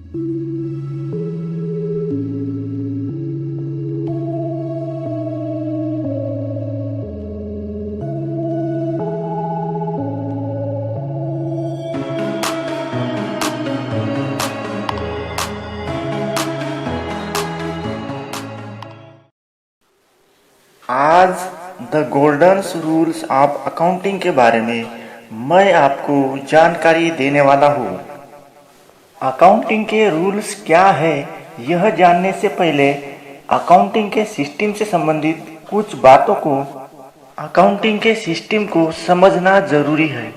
आज the golden rules of accounting के बारे में मैं आपको जानकारी देने वाला हूँ। अकाउंटिंग के रूल्स क्या है, यह जानने से पहले अकाउंटिंग के सिस्टम से संबंधित कुछ बातों को समझना जरूरी है।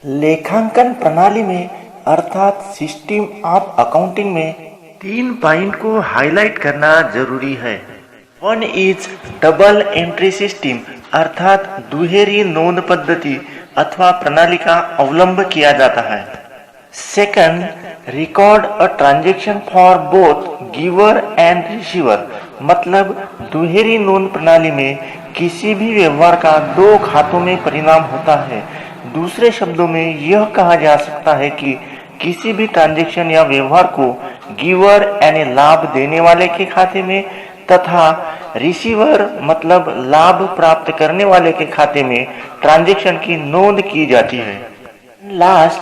लेखांकन प्रणाली में अर्थात सिस्टम ऑफ अकाउंटिंग में 3 पॉइंट को हाईलाइट करना जरूरी है। One is double entry system अर्थात दुहेरी नोंद पद्धति अथवा प्रणाली का अवलंब किया जाता है। Second, record a transaction for both giver and receiver मतलब दुहेरी नोंद प्रणाली में किसी भी व्यवहार का 2 खातों में परिणाम होता है। दूसरे शब्दों में यह कहा जा सकता है कि किसी भी ट्रांजैक्शन या व्यवहार को गिवर यानी लाभ देने वाले के खाते में तथा रिसीवर मतलब लाभ प्राप्त करने वाले के खाते में ट्रांजैक्शन की नोंद की जाती है। Last,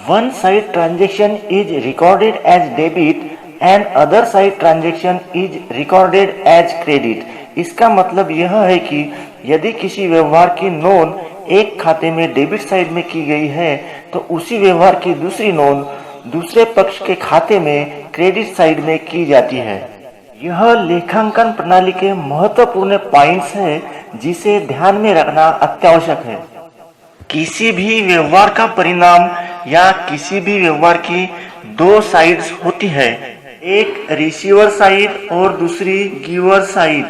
one side transaction is recorded as debit and other side transaction is recorded as credit. इसका मतलब यह है कि यदि किसी व्यवहार की नोंद एक खाते में डेबिट साइड में की गई है तो उसी व्यवहार की दूसरी नोंद दूसरे पक्ष के खाते में क्रेडिट साइड में की जाती है। यह लेखांकन प्रणाली के महत्वपूर्ण पॉइंट्स है जिसे ध्यान में रखना अत्यावश्यक है। किसी भी व्यवहार का परिणाम या किसी भी व्यवहार की 2 साइड्स होती है, एक रिसीवर साइड और दूसरी गिवर साइड।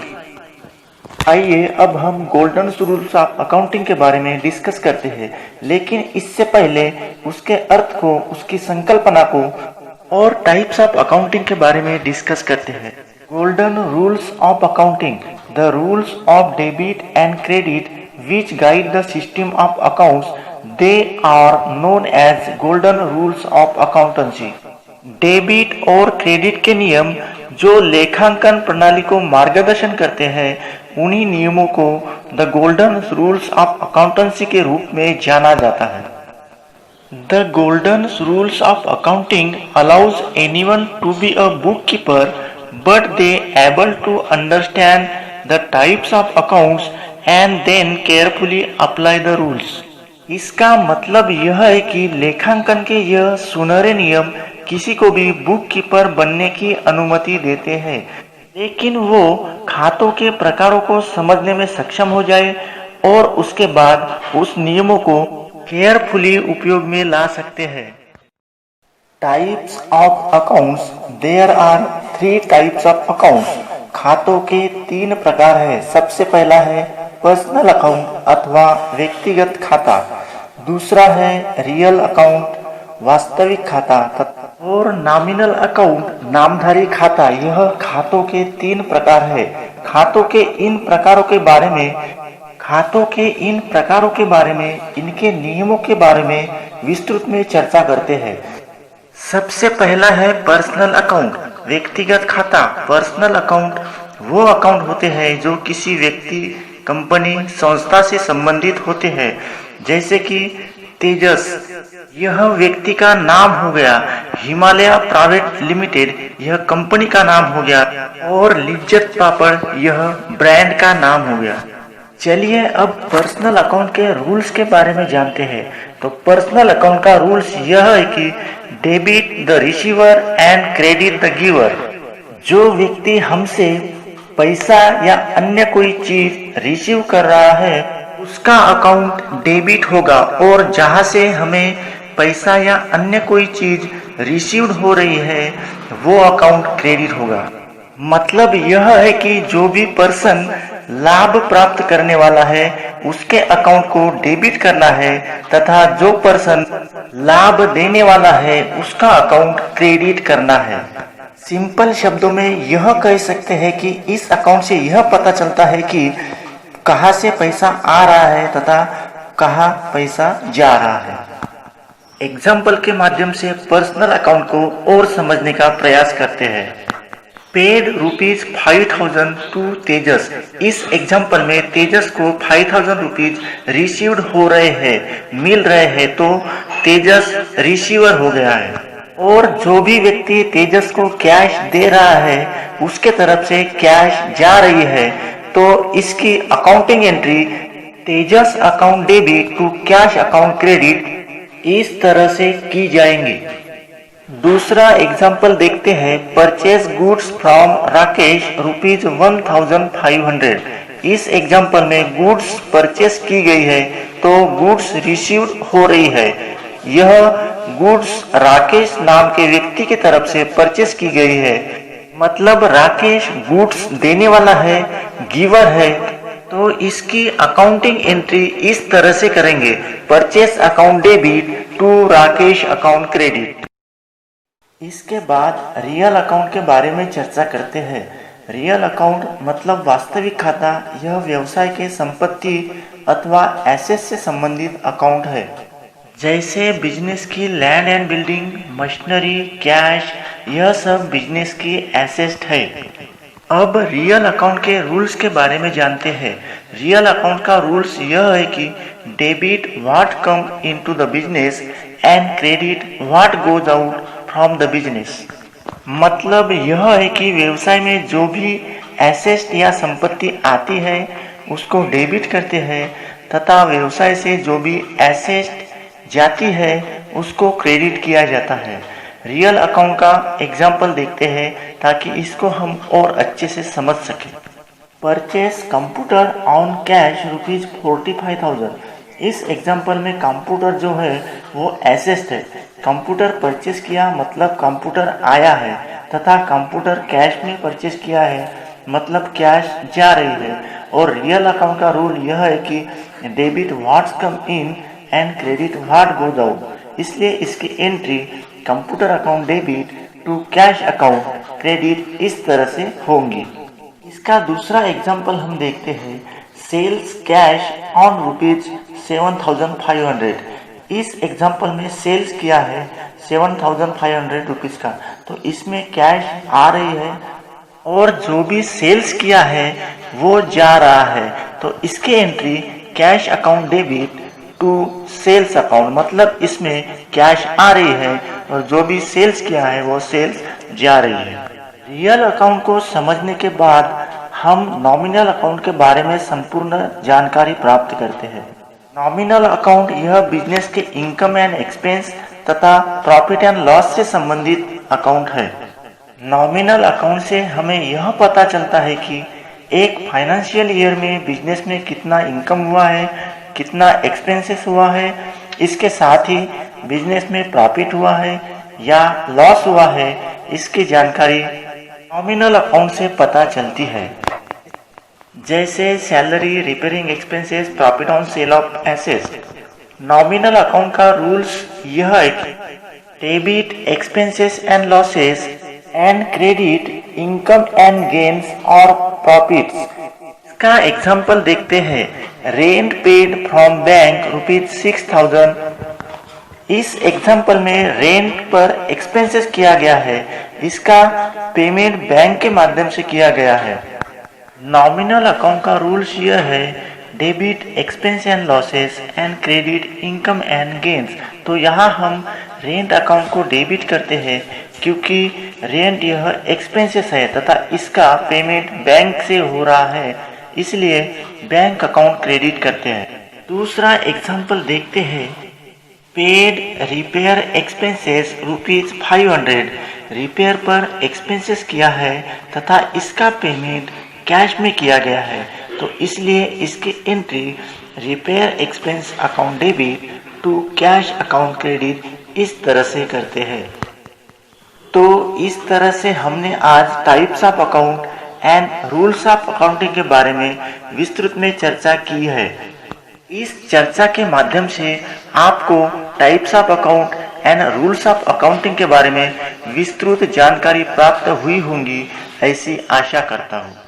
आइए अब हम गोल्डन रूल्स ऑफ अकाउंटिंग के बारे में डिस्कस करते हैं, लेकिन इससे पहले उसके अर्थ को, उसकी संकल्पना को और टाइप्स ऑफ अकाउंटिंग के बारे में डिस्कस करते हैं। Golden rules of accounting, the rules of debit and credit which guide the system of accounts, they are known as golden rules of accountancy. Debit और क्रेडिट के नियम जो लेखांकन प्रणाली को मार्गदर्शन करते हैं, उन्हीं नियमों को the golden rules of accountancy के रूप में जाना जाता है। The golden rules of accounting allows anyone to be a bookkeeper but they able to understand the types of accounts and then carefully apply the rules। इसका मतलब यह है कि लेखांकन के यह सुनहरे नियम किसी को भी बुक कीपर बनने की अनुमति देते हैं, लेकिन वो खातों के प्रकारों को समझने में सक्षम हो जाए और उसके बाद उस नियमों को केयरफुली उपयोग में ला सकते हैं। Types of accounts, there are 3 types of accounts. खातों के 3 प्रकार है। सबसे पहला है पर्सनल अकाउंट अथवा व्यक्तिगत खाता, दूसरा है रियल अकाउंट वास्तविक खाता और नॉमिनल अकाउंट नामधारी खाता। यह खातों के 3 प्रकार है। खातों के इन प्रकारों के बारे में इनके नियमों के बारे में विस्तृत में चर्चा करते हैं। सबसे पहला है पर्सनल अकाउंट, व्यक्तिगत खाता। पर्सनल अकाउंट वो अकाउंट होते हैं जो किसी व्यक्ति, कंपनी, संस्था से संबंधित होते हैं, जैसे कि तेजस यह व्यक्ति का नाम हो गया, हिमालय प्राइवेट लिमिटेड यह कंपनी का नाम हो गया और लिज्जत पापड़ यह ब्रांड का नाम हो गया। चलिए अब पर्सनल अकाउंट के रूल्स के बारे में जानते हैं। तो पर्सनल अकाउंट का रूल्स यह है कि debit the receiver and credit the giver. जो व्यक्ति हमसे पैसा या अन्य कोई चीज रिसीव कर रहा है उसका अकाउंट डेबिट होगा और जहां से हमें पैसा या अन्य कोई चीज रिसीव्ड हो रही है वो अकाउंट क्रेडिट होगा। मतलब यह है कि जो भी पर्सन लाभ प्राप्त करने वाला है उसके अकाउंट को डेबिट करना है तथा जो पर्सन लाभ देने वाला है उसका अकाउंट क्रेडिट करना है। सिंपल शब्दों में यह कह सकते हैं कि इस अकाउंट से यह पता चलता है कि कहां से पैसा आ रहा है तथा कहां पैसा जा रहा है। एग्जाम्पल के माध्यम से पर्सनल अकाउंट को और समझने का प्रयास करते हैं। पेड ₹5,000 टू तेजस। इस एग्जाम्पल में तेजस को 5,000 रुपीज रिसीव्ड हो रहे हैं, मिल रहे हैं, तो तेजस रिसीवर हो गया है। और जो भी व्यक्ति तेजस को कैश दे रहा है उसके तरफ से कैश जा रही है, तो इसकी accounting entry Tejas account debit to cash account credit इस तरह से की जाएंगी। दूसरा एग्जाम्पल देखते हैं। Purchase goods from Rakesh ₹1,500। इस एग्जाम्पल में गुड्स परचेस की गई है तो गुड्स रिसीव्ड हो रही है। यह गुड्स राकेश नाम के व्यक्ति की तरफ से परचेस की गई है, मतलब राकेश गुड्स देने वाला है, गिवर है, तो इसकी अकाउंटिंग एंट्री इस तरह से करेंगे। Purchase account debit to Rakesh account credit. इसके बाद रियल अकाउंट के बारे में चर्चा करते हैं। रियल अकाउंट मतलब वास्तविक खाता। यह व्यवसाय के संपत्ति अथवा एसेट से संबंधित अकाउंट है, जैसे बिजनेस की land and building, machinery, cash, यह सब बिजनेस की एसेट है। अब रियल अकाउंट के रूल्स के बारे में जानते हैं। रियल अकाउंट का रूल्स यह है कि debit what come into the business and credit what goes out from the business. मतलब यह है कि व्यवसाय में जो भी एसेट या संपत्ति आती है उसको डेबिट करते हैं तथा व्यवसाय से जो भी एसेट जाती है उसको क्रेडिट किया जाता है। रियल अकाउंट का एग्जाम्पल देखते हैं ताकि इसको हम और अच्छे से समझ सकें। Purchase computer on cash ₹45,000। इस एग्जाम्पल में कंप्यूटर जो है वो एसेट है। कंप्यूटर परचेस किया मतलब कंप्यूटर आया है, तथा कंप्यूटर कैश में परचेस किया है मतलब कैश जा रही है। और रियल अकाउंट का रूल यह है कि debit what's come in and credit what goes out. इसलिए इसकी entry computer account debit to cash account credit इस तरह से होंगी। इसका दूसरा एग्जाम्पल हम देखते हैं। Sales cash on ₹7,500। इस एग्जाम्पल में सेल्स किया है 7,500 रुपीज़ का, तो इसमें कैश आ रही है और जो भी सेल्स किया है वो जा रहा है, तो इसकी entry cash account debit to sales account, मतलब इसमें कैश आ रही है और जो भी सेल्स किया है वो सेल्स जा रही है। रियल अकाउंट को समझने के बाद हम नॉमिनल अकाउंट के बारे में संपूर्ण जानकारी प्राप्त करते हैं। नॉमिनल अकाउंट यह बिजनेस के इनकम एंड एक्सपेंस तथा प्रॉफिट एंड लॉस से संबंधित अकाउंट है। नॉमिनल अकाउंट से हमें यह पता चलता है कि एक फाइनेंशियल ईयर में बिजनेस में कितना इनकम हुआ है, कितना एक्सपेंसेस हुआ है, इसके साथ ही बिजनेस में प्रॉफिट हुआ है या लॉस हुआ है, इसकी जानकारी नॉमिनल अकाउंट से पता चलती है। जैसे salary, repairing expenses, profit on sale of assets. Nominal account का रूल्स यह है कि debit expenses and losses and credit income and gains और प्रॉफिट्स। का एग्जाम्पल देखते हैं। Rent paid from bank ₹6,000। इस एग्जाम्पल में रेंट पर एक्सपेंसेस किया गया है, इसका पेमेंट बैंक के माध्यम से किया गया है। नॉमिनल अकाउंट का रूल्स यह है debit expense and losses and credit income and gains. तो यहाँ हम रेंट अकाउंट को डेबिट करते हैं क्योंकि रेंट यह एक्सपेंसेस है तथा इसका पेमेंट बैंक से हो रहा है, इसलिए बैंक अकाउंट क्रेडिट करते हैं। दूसरा एग्जाम्पल देखते हैं। Paid repair expenses ₹500। रिपेयर पर एक्सपेंसेस किया है तथा इसका पेमेंट कैश में किया गया है, तो इसलिए इसकी entry repair expense account debit to cash account credit इस तरह से करते हैं। तो इस तरह से हमने आज types of account and rules of accounting के बारे में विस्तृत में चर्चा की है। इस चर्चा के माध्यम से आपको types of account and rules of accounting के बारे में विस्तृत जानकारी प्राप्त हुई होंगी, ऐसी आशा करता हूँ।